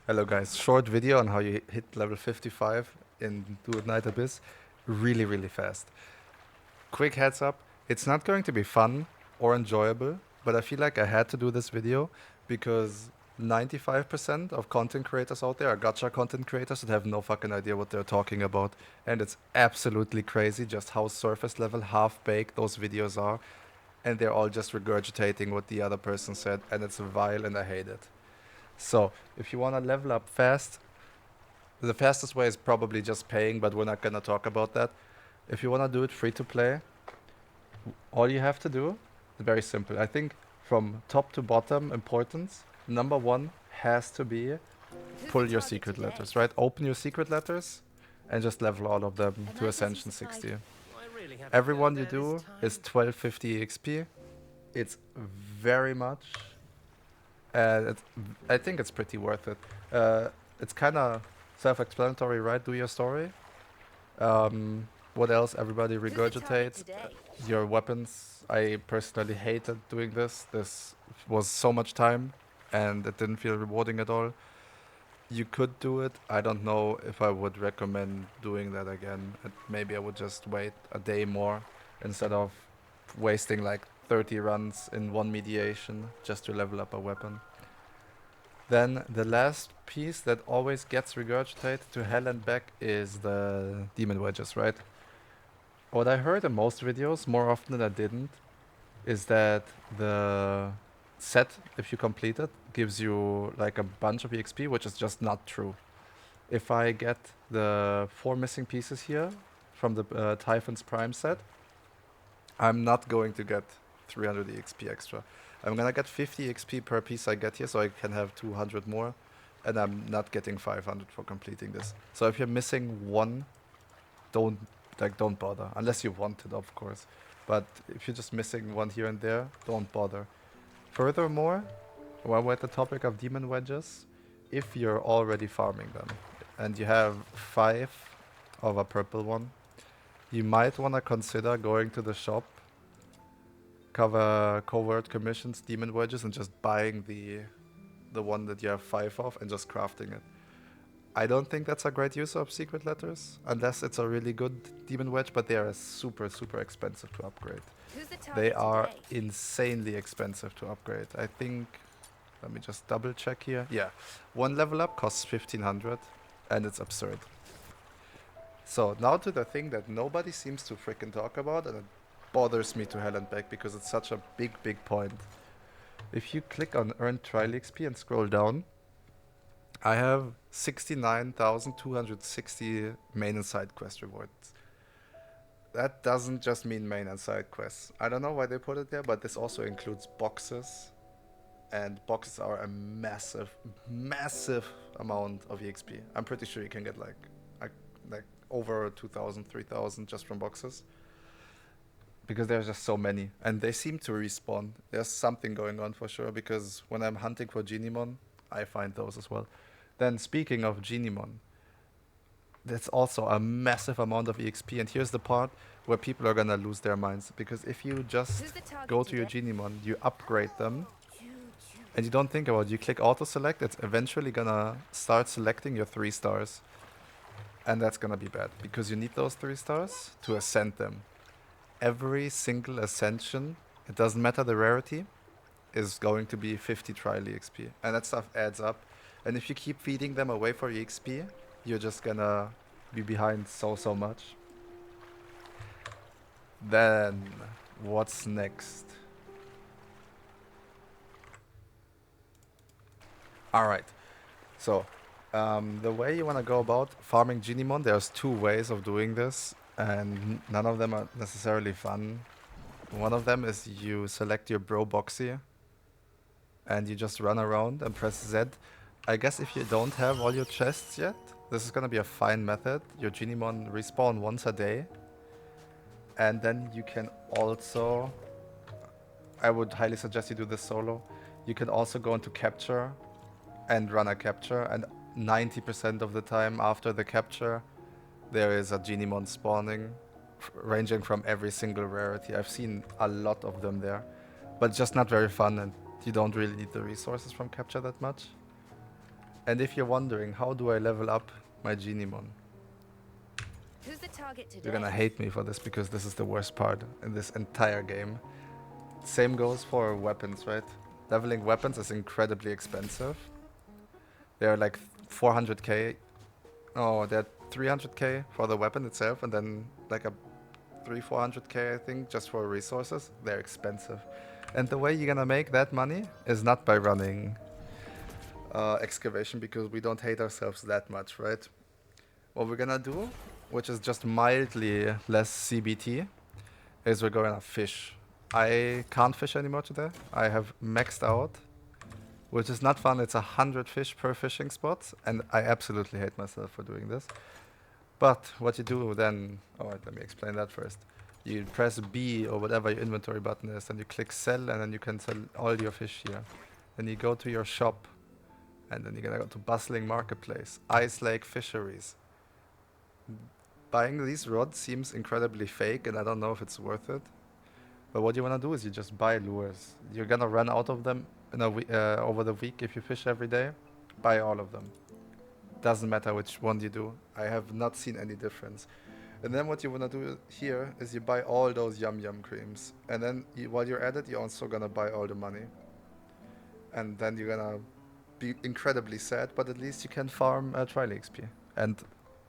Hello guys, short video on how you hit level 55 in Duet Night Abyss really, really fast. Quick heads up, it's not going to be fun or enjoyable, but I feel like I had to do this video because 95% of content creators out there are gacha content creators that have no fucking idea what they're talking about. And it's absolutely crazy just how surface level, half-baked those videos are. And they're all just regurgitating what the other person said, and it's vile and I hate it. So, if you want to level up fast, the fastest way is probably just paying, but we're not going to talk about that. If you want to do it free to play, all you have to do is very simple. I think from top to bottom importance, number one has to be pull your secret letters, right? Open your secret letters and just level all of them to Ascension 60. Every one you do is 1250 EXP. It's very much I think it's pretty worth it. It's kind of self-explanatory, right? Do your story. What else? Everybody regurgitates. Your weapons. I personally hated doing this. This was so much time, and it didn't feel rewarding at all. You could do it. I don't know if I would recommend doing that again. Maybe I would just wait a day more instead of wasting like 30 runs in one mediation just to level up a weapon. Then the last piece that always gets regurgitated to hell and back is the demon wedges, right? What I heard in most videos, more often than I didn't, is that the set, if you complete it, gives you like a bunch of EXP, which is just not true. If I get the 4 missing pieces here from the Typhon's Prime set, I'm not going to get 300 EXP extra. I'm gonna get 50 XP per piece I get here, so I can have 200 more, and I'm not getting 500 for completing this. So if you're missing one, don't bother, unless you want it, of course. But if you're just missing one here and there, don't bother. Furthermore, while we're at the topic of demon wedges, if you're already farming them and you have 5 of a purple one, you might want to consider going to the shop, cover covert commissions, demon wedges, and just buying the one that you have 5 of and just crafting it. I don't think that's a great use of secret letters, unless it's a really good demon wedge, but they are super, super expensive to upgrade. They are insanely expensive to upgrade. I think, let me just double check here. Yeah, one level up costs 1500, and it's absurd. So now to the thing that nobody seems to freaking talk about, and it bothers me to hell and back because it's such a big, big point. If you click on Earn Trial XP and scroll down, I have 69,260 main and side quest rewards. That doesn't just mean main and side quests. I don't know why they put it there, but this also includes boxes. And boxes are a massive, massive amount of EXP. I'm pretty sure you can get like over 2,000, 3,000 just from boxes. Because there's just so many. And they seem to respawn. There's something going on for sure, because when I'm hunting for Geniemon, I find those as well. Then speaking of Geniemon, that's also a massive amount of EXP. And here's the part where people are gonna lose their minds. Because if you just go to your Geniemon, you upgrade them, and you don't think about it, you click auto select, it's eventually gonna start selecting your 3 stars. And that's gonna be bad, because you need those 3 stars to ascend them. Every single ascension, it doesn't matter the rarity, is going to be 50 trial EXP. And that stuff adds up. And if you keep feeding them away for EXP, you're just gonna be behind so much. Then, what's next? Alright, so the way you want to go about farming Geniemon, there's 2 ways of doing this, and none of them are necessarily fun. One of them is you select your bro boxy, and you just run around and press Z. I guess if you don't have all your chests yet, this is gonna be a fine method. Your Geniemon respawn once a day, and then you can also, I would highly suggest you do this solo. You can also go into capture and run a capture, and 90% of the time after the capture there is a Geniemon spawning, ranging from every single rarity. I've seen a lot of them there, but just not very fun, and you don't really need the resources from capture that much. And if you're wondering, how do I level up my Geniemon? Who's the target today? You're gonna hate me for this because this is the worst part in this entire game. Same goes for weapons, right? Leveling weapons is incredibly expensive. They're like 400k. Oh, they're 300k for the weapon itself, and then like a 400k I think just for resources. They're expensive. And the way you're gonna make that money is not by running excavation, because we don't hate ourselves that much, right? What we're gonna do, which is just mildly less CBT, is we're gonna fish. I can't fish anymore today. I have maxed out, which is not fun. It's 100 fish per fishing spot, and I absolutely hate myself for doing this. But what you do then, oh wait, let me explain that first. You press B or whatever your inventory button is, and you click sell, and then you can sell all your fish here. Then you go to your shop, and then you're gonna go to bustling marketplace, ice lake fisheries. Buying these rods seems incredibly fake, and I don't know if it's worth it. But what you wanna do is you just buy lures. You're gonna run out of them in over the week if you fish every day. Buy all of them. Doesn't matter which one you do. I have not seen any difference. And then what you wanna do here is you buy all those yum yum creams. And then while you're at it, you're also gonna buy all the money. And then you're gonna be incredibly sad, but at least you can farm trial EXP. And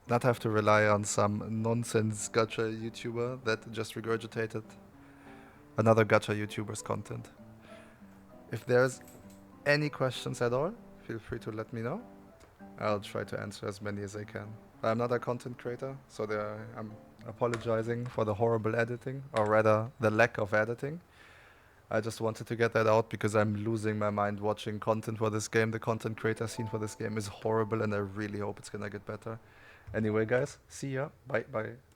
not have to rely on some nonsense gacha YouTuber that just regurgitated another gacha YouTuber's content. If there's any questions at all, feel free to let me know. I'll try to answer as many as I can. I'm not a content creator, so I'm apologizing for the horrible editing, or rather the lack of editing. I just wanted to get that out because I'm losing my mind watching content for this game. The content creator scene for this game is horrible, and I really hope it's gonna get better. Anyway, guys, see ya. Bye bye.